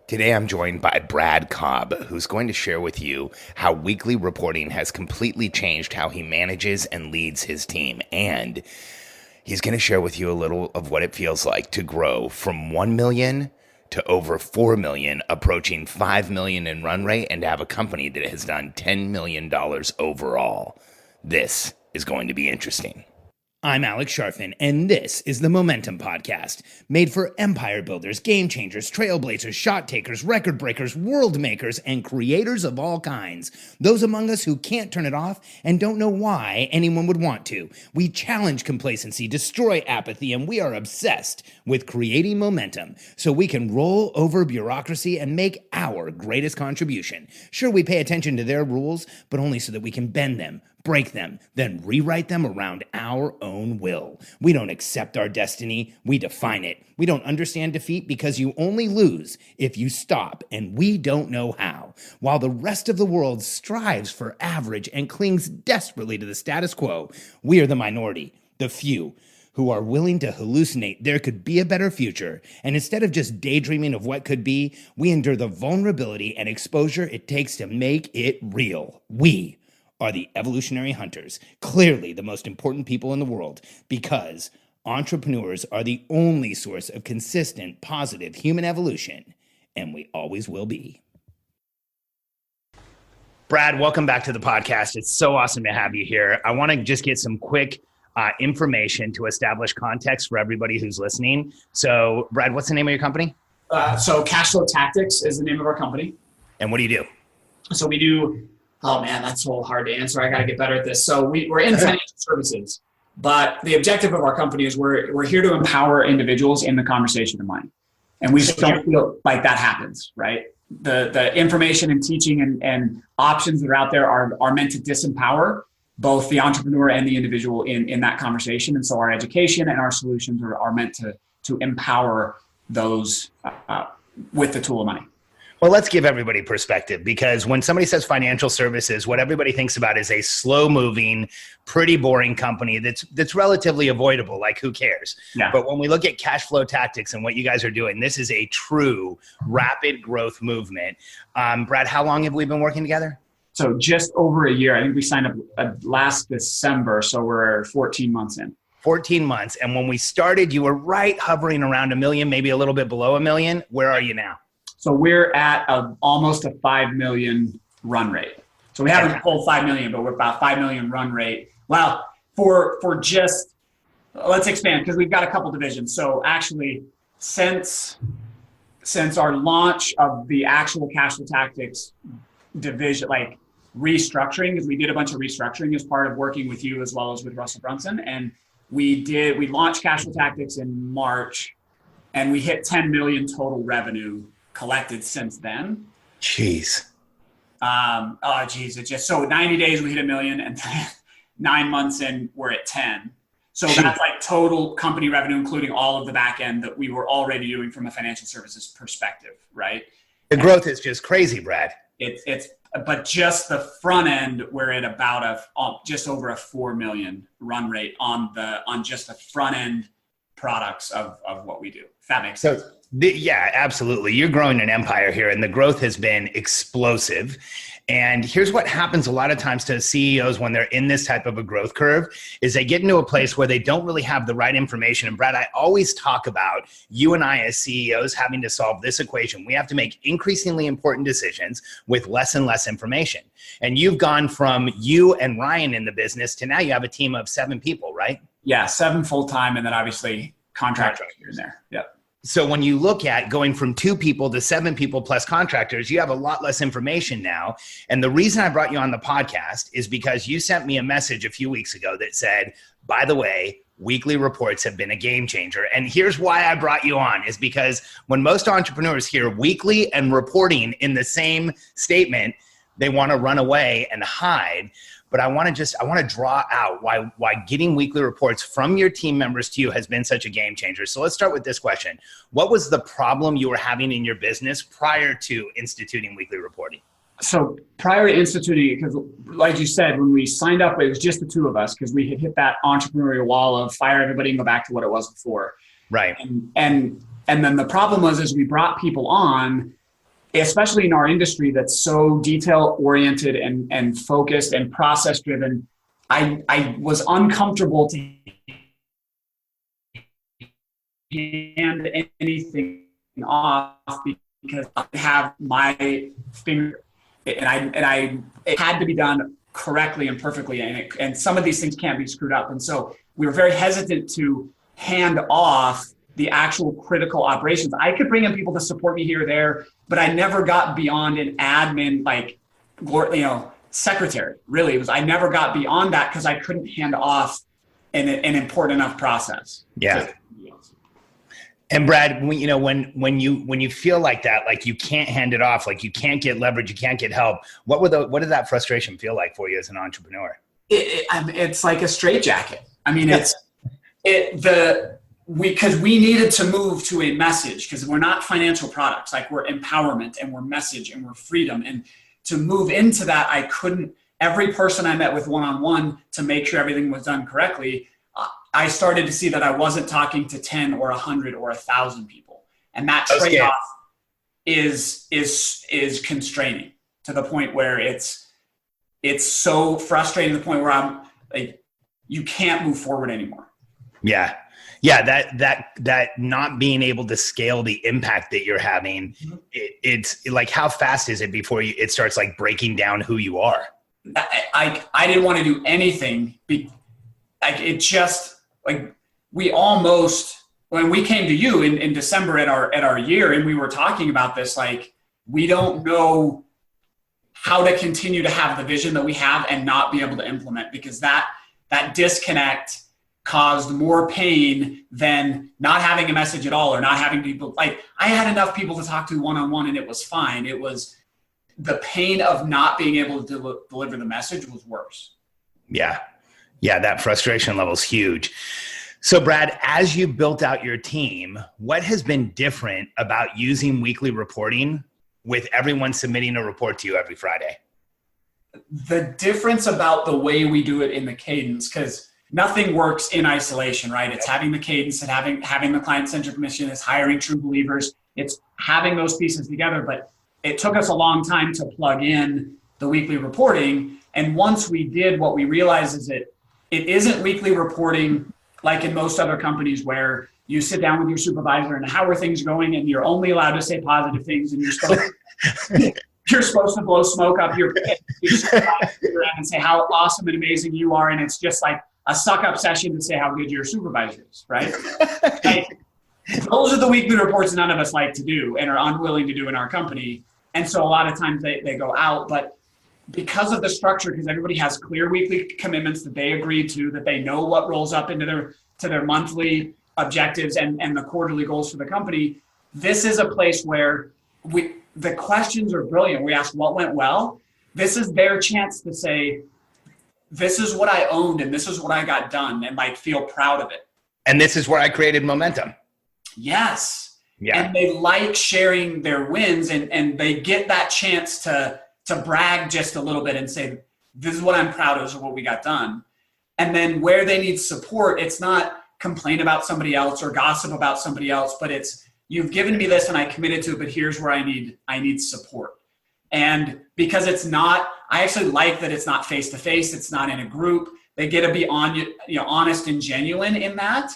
Today I'm joined by Brad Cobb, who's going to share with you how weekly reporting has completely changed how he manages and leads his team. And he's going to share with you a little of what it feels like to grow from 1 million to over 4 million, approaching 5 million in run rate, and to have a company that has done $10 million overall. This is going to be interesting. I'm Alex Sharfin, and this is the Momentum Podcast, made for empire builders, game changers, trailblazers, shot takers, record breakers, world makers, and creators of all kinds. Those among us who can't turn it off and don't know why anyone would want to. We challenge complacency, destroy apathy, and we are obsessed with creating momentum so we can roll over bureaucracy and make our greatest contribution. Sure, we pay attention to their rules, but only so that we can bend them, break them, then rewrite them around our own will. We don't accept our destiny, we define it. We don't understand defeat because you only lose if you stop, and we don't know how. While the rest of the world strives for average and clings desperately to the status quo, we are the minority, the few, who are willing to hallucinate there could be a better future, and instead of just daydreaming of what could be, we endure the vulnerability and exposure it takes to make it real. We are the evolutionary hunters, clearly the most important people in the world, because entrepreneurs are the only source of consistent, positive human evolution, and we always will be. Brad, welcome back to the podcast. It's so awesome to have you here. I want to just get some quick information to establish context for everybody who's listening. So, Brad, what's the name of your company? So Cashflow Tactics is the name of our company. And what do you do? So we do, oh man, that's so hard to answer. I got to get better at this. So we're in financial services, but the objective of our company is we're here to empower individuals in the conversation of money. And we just don't feel like that happens, right? The information and teaching and options that are out there are meant to disempower both the entrepreneur and the individual in that conversation. And so our education and our solutions are meant to empower those with the tool of money. Well, let's give everybody perspective, because when somebody says financial services, what everybody thinks about is a slow-moving, pretty boring company that's relatively avoidable, like who cares? Yeah. But when we look at Cashflow Tactics and what you guys are doing, this is a true rapid growth movement. Brad, how long have we been working together? So just over a year. I think we signed up last December, so we're 14 months in. 14 months. And when we started, you were right hovering around 1 million, maybe a little bit below 1 million. Where are you now? So we're at almost a 5 million run rate. So we haven't pulled 5 million, but we're about 5 million run rate. Well, for just, let's expand, because we've got a couple divisions. So actually, since our launch of the actual Cashflow Tactics division, like restructuring, because we did a bunch of restructuring as part of working with you as well as with Russell Brunson. And we launched Cashflow Tactics in March, and we hit 10 million total revenue collected since then. Jeez. It's just, so 90 days we hit 1 million, and 9 months in we're at 10. So that's like total company revenue, including all of the back end that we were already doing from a financial services perspective, right? The growth is just crazy, Brad. But just the front end, we're at about just over a 4 million run rate on just the front end products of what we do. If that makes sense. Yeah, absolutely. You're growing an empire here, and the growth has been explosive. And here's what happens a lot of times to CEOs when they're in this type of a growth curve is they get into a place where they don't really have the right information. And Brad, I always talk about you and I as CEOs having to solve this equation. We have to make increasingly important decisions with less and less information. And you've gone from you and Ryan in the business to now you have a team of 7 people, right? Yeah, 7 full-time, and then obviously contractors here and there. Yep. So when you look at going from 2 people to 7 people plus contractors, you have a lot less information now. And the reason I brought you on the podcast is because you sent me a message a few weeks ago that said, by the way, weekly reports have been a game changer. And here's why I brought you on is because when most entrepreneurs hear weekly and reporting in the same statement, they want to run away and hide. But I want to draw out why getting weekly reports from your team members to you has been such a game changer. So let's start with this question. What was the problem you were having in your business prior to instituting weekly reporting? So prior to instituting it, because like you said, when we signed up, it was just the 2 of us because we had hit that entrepreneurial wall of fire everybody and go back to what it was before. Right. And then the problem was, as we brought people on, especially in our industry that's so detail oriented and focused and process driven, I was uncomfortable to hand anything off because I have my finger, and it had to be done correctly and perfectly, and some of these things can't be screwed up. And so we were very hesitant to hand off the actual critical operations. I could bring in people to support me here or there, but I never got beyond an admin, like, secretary. Really, it was, I never got beyond that because I couldn't hand off an important enough process. Yeah. And Brad, when you feel like that, like you can't hand it off, like you can't get leverage, you can't get help, what did that frustration feel like for you as an entrepreneur? It's like a straitjacket. I mean, because we needed to move to a message, because we're not financial products, like we're empowerment and we're message and we're freedom. And to move into that, I couldn't, every person I met with one-on-one to make sure everything was done correctly, I started to see that I wasn't talking to 10 or 100 or 1,000 people. And that trade-off is constraining to the point where it's so frustrating to the point where I'm like, you can't move forward anymore. Yeah. Yeah. That not being able to scale the impact that you're having, it's like, how fast is it before it starts like breaking down who you are? I didn't want to do anything. We almost, when we came to you in December at our year, and we were talking about this, like, we don't know how to continue to have the vision that we have and not be able to implement, because that disconnect caused more pain than not having a message at all, or not having people. Like, I had enough people to talk to one-on-one and it was fine. It was the pain of not being able to deliver the message was worse. Yeah. Yeah. That frustration level is huge. So Brad, as you built out your team, what has been different about using weekly reporting with everyone submitting a report to you every Friday? The difference about the way we do it in the cadence, because nothing works in isolation, right? It's having the cadence and having the client-centric mission, it's hiring true believers, it's having those pieces together. But it took us a long time to plug in the weekly reporting. And once we did, what we realized is that it isn't weekly reporting like in most other companies where you sit down with your supervisor and how are things going, and you're only allowed to say positive things, and you're supposed to blow smoke up your supervisor and say how awesome and amazing you are, and it's just like a suck-up session to say how good your supervisor is, right? Like, those are the weekly reports none of us like to do and are unwilling to do in our company. And so a lot of times they go out, but because of the structure, because everybody has clear weekly commitments that they agree to, that they know what rolls up into their monthly objectives and the quarterly goals for the company, this is a place where the questions are brilliant. We ask what went well. This is their chance to say, this is what I owned and this is what I got done, and like feel proud of it. And this is where I created momentum. Yes. Yeah. And they like sharing their wins, and they get that chance to brag just a little bit and say, this is what I'm proud of, this is what we got done. And then where they need support, it's not complain about somebody else or gossip about somebody else, but it's, you've given me this and I committed to it, but here's where I need support. And because it's not, I actually like that it's not face-to-face, it's not in a group. They get to be honest and genuine in that.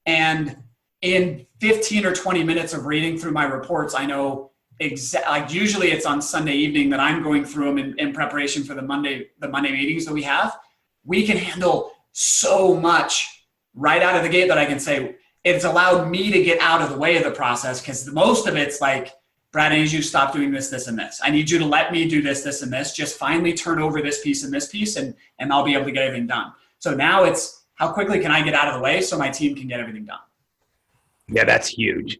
And in 15 or 20 minutes of reading through my reports, I know like usually it's on Sunday evening that I'm going through them in preparation for the Monday meetings that we have. We can handle so much right out of the gate that I can say, it's allowed me to get out of the way of the process, because most of it's like, Brad, I need you to stop doing this, this, and this. I need you to let me do this, this, and this. Just finally turn over this piece and this piece, and I'll be able to get everything done. So now it's how quickly can I get out of the way so my team can get everything done? Yeah, that's huge.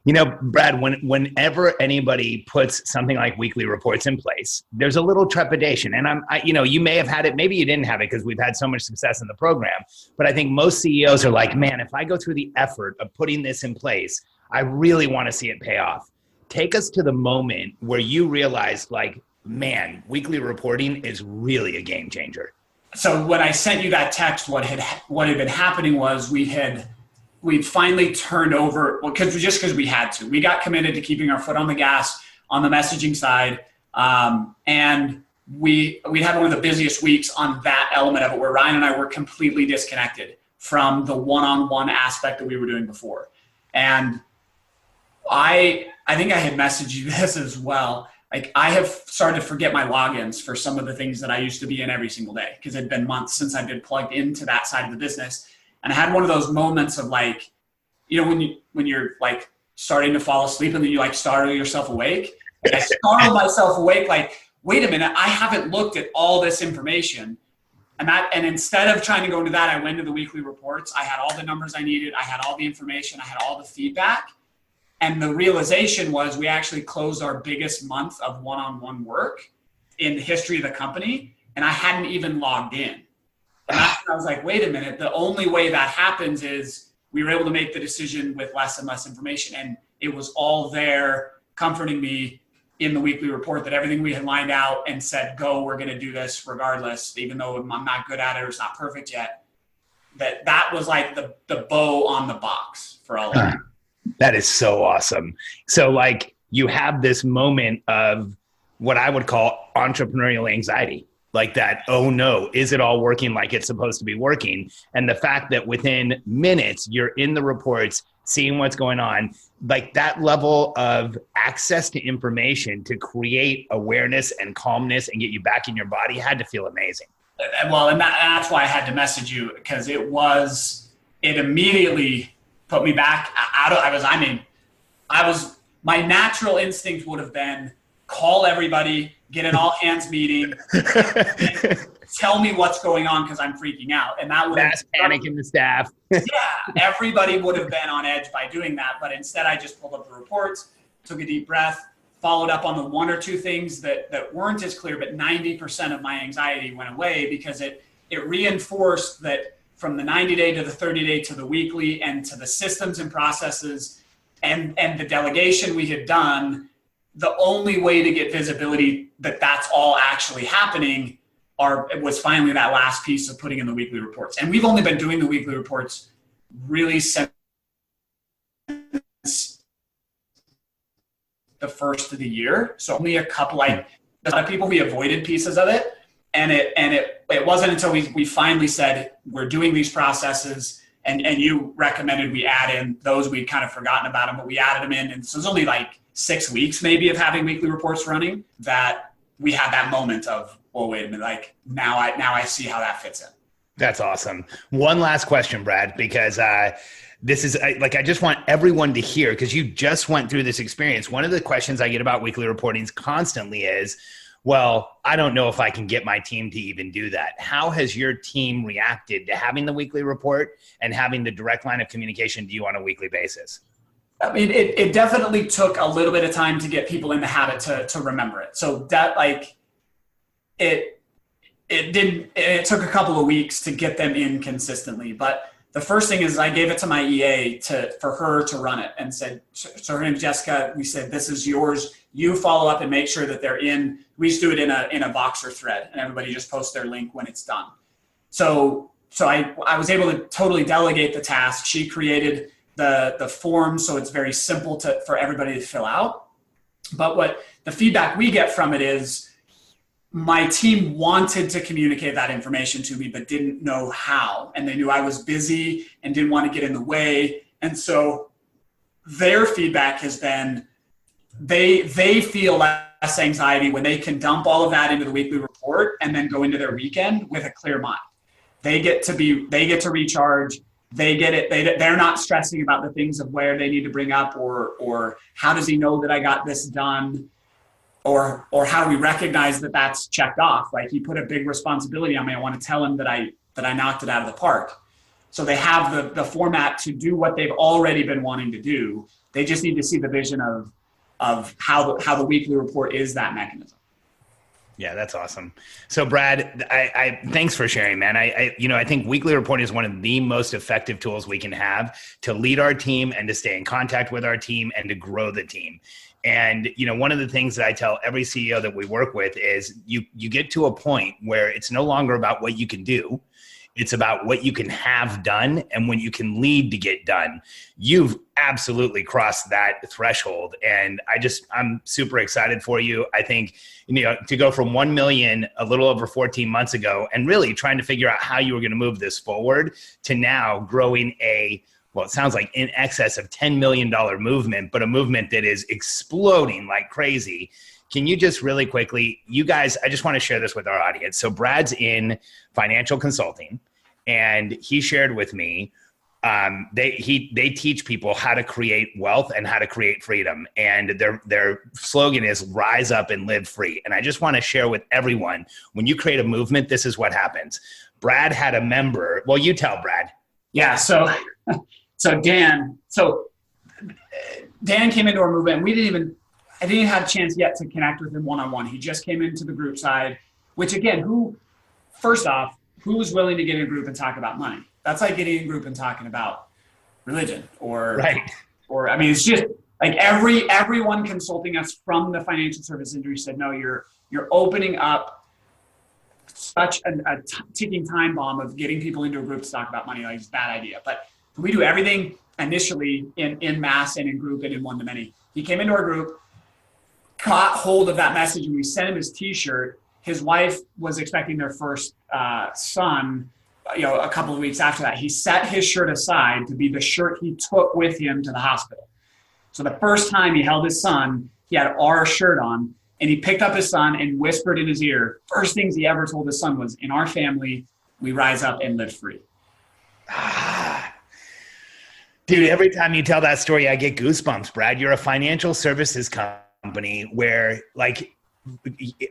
You know, Brad, whenever anybody puts something like weekly reports in place, there's a little trepidation. And you may have had it, maybe you didn't have it because we've had so much success in the program. But I think most CEOs are like, man, if I go through the effort of putting this in place, I really want to see it pay off. Take us to the moment where you realized, like, man, weekly reporting is really a game changer. So when I sent you that text, what had been happening was we'd finally turned over, well, because we had to. We got committed to keeping our foot on the gas on the messaging side. And we had one of the busiest weeks on that element of it, where Ryan and I were completely disconnected from the one-on-one aspect that we were doing before. And I think I had messaged you this as well. Like, I have started to forget my logins for some of the things that I used to be in every single day, because it'd been months since I've been plugged into that side of the business. And I had one of those moments of like, you know, when you're like starting to fall asleep and then you like startle yourself awake. Like, I startled myself awake, like, wait a minute, I haven't looked at all this information. And instead of trying to go into that, I went to the weekly reports. I had all the numbers I needed. I had all the information. I had all the feedback. And the realization was we actually closed our biggest month of one-on-one work in the history of the company, and I hadn't even logged in. And I was like, wait a minute, the only way that happens is we were able to make the decision with less and less information. And it was all there comforting me in the weekly report that everything we had lined out and said, go, we're going to do this regardless, even though I'm not good at it or it's not perfect yet, that was like the bow on the box for all of it. That is so awesome. So like, you have this moment of what I would call entrepreneurial anxiety, like that, oh no, is it all working like it's supposed to be working? And the fact that within minutes you're in the reports, seeing what's going on, like that level of access to information to create awareness and calmness and get you back in your body had to feel amazing. Well, and that's why I had to message you, because it immediately put me back out of, my natural instinct would have been call everybody, get an all hands meeting, tell me what's going on, because I'm freaking out. And that would have panic in the staff. Yeah, everybody would have been on edge by doing that. But instead I just pulled up the reports, took a deep breath, followed up on the one or two things that weren't as clear, but 90% of my anxiety went away, because it reinforced that from the 90-day to the 30-day to the weekly and to the systems and processes and the delegation we had done, the only way to get visibility that that's all actually happening was finally that last piece of putting in the weekly reports. And we've only been doing the weekly reports really since the first of the year. So only a couple, like a lot of people, we avoided pieces of it. And it wasn't until we finally said, we're doing these processes, and you recommended we add in those. We'd kind of forgotten about them, but we added them in. And so it was only like 6 weeks maybe of having weekly reports running that we had that moment of, oh, wait a minute, like now I see how that fits in. That's awesome. One last question, Brad, because this is like, I just want everyone to hear, because you just went through this experience. One of the questions I get about weekly reportings constantly is, well, I don't know if I can get my team to even do that. How has your team reacted to having the weekly report and having the direct line of communication to you on a weekly basis? I mean, it definitely took a little bit of time to get people in the habit to remember it. So that, like, it took a couple of weeks to get them in consistently. But the first thing is I gave it to my EA for her to run it, and said, so her name is Jessica. We said, this is yours. You follow up and make sure that they're in. We just do it in a Voxer thread, and everybody just posts their link when it's done. So I was able to totally delegate the task. She created the form, so it's very simple for everybody to fill out. But what the feedback we get from it is, my team wanted to communicate that information to me, but didn't know how. And they knew I was busy and didn't want to get in the way. And so their feedback has been, they feel less anxiety when they can dump all of that into the weekly report and then go into their weekend with a clear mind. They get to recharge. They get it. They're not stressing about the things of where they need to bring up, or how does he know that I got this done? Or how do we recognize that that's checked off? Like, he put a big responsibility on me. I want to tell him that I knocked it out of the park. So they have the format to do what they've already been wanting to do. They just need to see the vision of how the weekly report is that mechanism. Yeah, that's awesome. So Brad, I thanks for sharing, man. I think weekly reporting is one of the most effective tools we can have to lead our team and to stay in contact with our team and to grow the team. And, one of the things that I tell every CEO that we work with is you get to a point where it's no longer about what you can do. It's about what you can have done and when you can lead to get done. You've absolutely crossed that threshold. And I'm super excited for you. I think, to go from 1 million a little over 14 months ago and really trying to figure out how you were going to move this forward to now growing it sounds like in excess of $10 million movement, but a movement that is exploding like crazy. Can you just really quickly, you guys, I just want to share this with our audience. So Brad's in financial consulting, and he shared with me, they teach people how to create wealth and how to create freedom. And their slogan is rise up and live free. And I just want to share with everyone, when you create a movement, this is what happens. Brad had a member. Well, you tell Brad. Yeah. So Dan came into our movement, and I didn't have a chance yet to connect with him one-on-one. He just came into the group side, which again, first off, who's willing to get in a group and talk about money? That's like getting in a group and talking about religion it's just like everyone consulting us from the financial service industry said, no, you're opening up such a ticking time bomb of getting people into a group to talk about money. Like, it's a bad idea. But we do everything initially in mass and in group and in one-to-many. He came into our group, caught hold of that message, and we sent him his t-shirt. His wife was expecting their first son, a couple of weeks after that. He set his shirt aside to be the shirt he took with him to the hospital. So the first time he held his son, he had our shirt on, and he picked up his son and whispered in his ear. First things he ever told his son was, in our family, we rise up and live free. Dude, every time you tell that story, I get goosebumps, Brad. You're a financial services company where,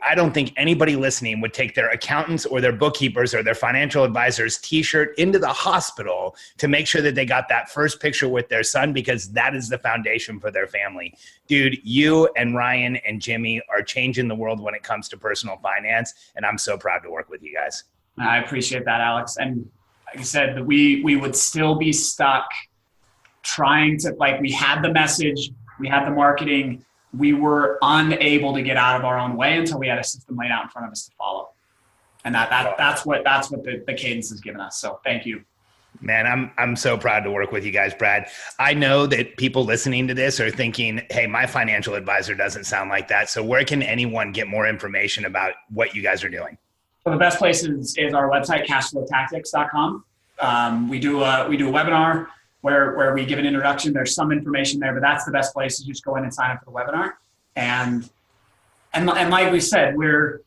I don't think anybody listening would take their accountants or their bookkeepers or their financial advisors t-shirt into the hospital to make sure that they got that first picture with their son, because that is the foundation for their family. Dude, you and Ryan and Jimmy are changing the world when it comes to personal finance, and I'm so proud to work with you guys. I appreciate that, Alex. And like I said, we would still be stuck trying to, we had the message, we had the marketing, we were unable to get out of our own way until we had a system laid out in front of us to follow. And that's what the cadence has given us. So thank you. Man, I'm so proud to work with you guys, Brad. I know that people listening to this are thinking, hey, my financial advisor doesn't sound like that. So where can anyone get more information about what you guys are doing? So the best place is our website, cashflowtactics.com. We do a webinar where we give an introduction. There's some information there, but that's the best place to just go in and sign up for the webinar. And like we said, we're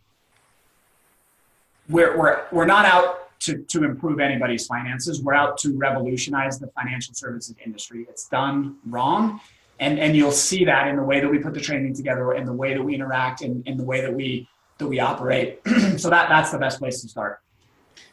not out to improve anybody's finances. We're out to revolutionize the financial services industry. It's done wrong. And you'll see that in the way that we put the training together, in the way that we interact, and in the way that we operate. So that's the best place to start.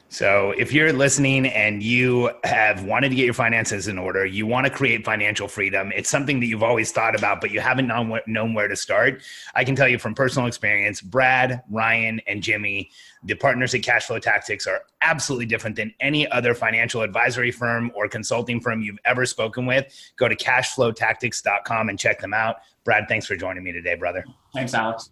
So if you're listening and you have wanted to get your finances in order, you want to create financial freedom, it's something that you've always thought about, but you haven't known where to start. I can tell you from personal experience, Brad, Ryan, and Jimmy, the partners at Cashflow Tactics, are absolutely different than any other financial advisory firm or consulting firm you've ever spoken with. Go to cashflowtactics.com and check them out. Brad, thanks for joining me today, brother. Thanks, Alex.